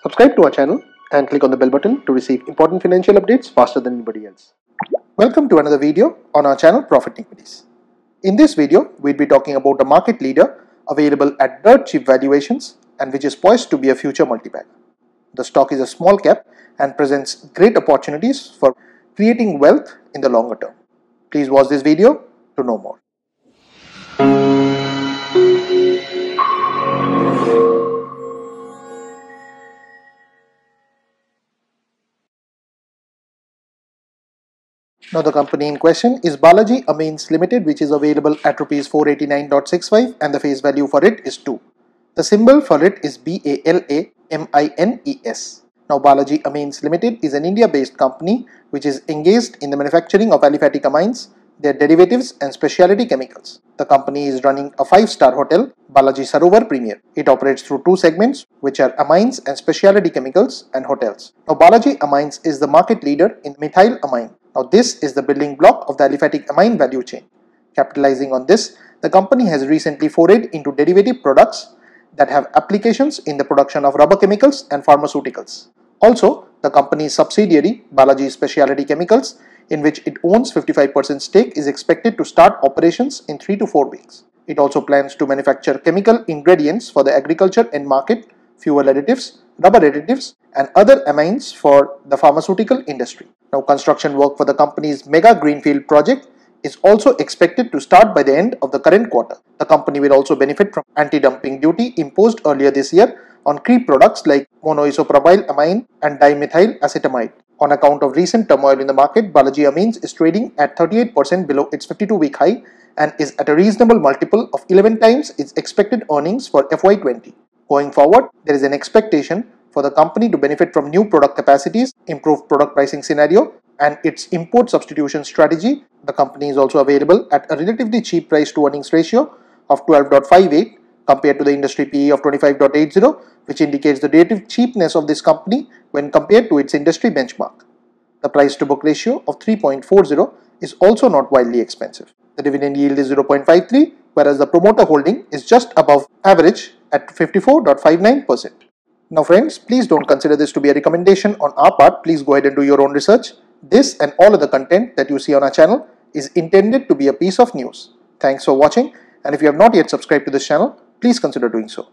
Subscribe to our channel and click on the bell button to receive important financial updates faster than anybody else. Welcome to another video on our channel Profit Equities. In this video, we'll be talking about a market leader available at dirt cheap valuations and which is poised to be a future multibagger. The stock is a small cap and presents great opportunities for creating wealth in the longer term. Please watch this video to know more. Now the company in question is Balaji Amines Limited, which is available at Rs 489.65 and the face value for it is 2. The symbol for it is BALAMINES. Now Balaji Amines Limited is an India-based company which is engaged in the manufacturing of aliphatic amines, their derivatives and specialty chemicals. The company is running a 5-star hotel, Balaji Sarovar Premier. It operates through two segments which are amines and specialty chemicals and hotels. Now Balaji Amines is the market leader in methyl amine. Now this is the building block of the aliphatic amine value chain. Capitalizing on this, the company has recently forayed into derivative products that have applications in the production of rubber chemicals and pharmaceuticals. Also, the company's subsidiary, Balaji Specialty Chemicals, in which it owns 55% stake, is expected to start operations in 3 to 4 weeks. It also plans to manufacture chemical ingredients for the agriculture end market, fuel additives, rubber additives, and other amines for the pharmaceutical industry. Now, construction work for the company's mega greenfield project is also expected to start by the end of the current quarter. The company will also benefit from anti-dumping duty imposed earlier this year on key products like monoisopropyl amine and dimethyl acetamide. On account of recent turmoil in the market, Balaji Amines is trading at 38% below its 52-week high and is at a reasonable multiple of 11 times its expected earnings for FY20. Going forward, there is an expectation for the company to benefit from new product capacities, improved product pricing scenario, and its import substitution strategy. The company is also available at a relatively cheap price to earnings ratio of 12.58 compared to the industry PE of 25.80, which indicates the relative cheapness of this company when compared to its industry benchmark. The price to book ratio of 3.40 is also not wildly expensive. The dividend yield is 0.53, whereas the promoter holding is just above average at 54.59%. Now friends, please don't consider this to be a recommendation on our part. Please go ahead and do your own research. This and all other content that you see on our channel is intended to be a piece of news. Thanks for watching, and if you have not yet subscribed to this channel, please consider doing so.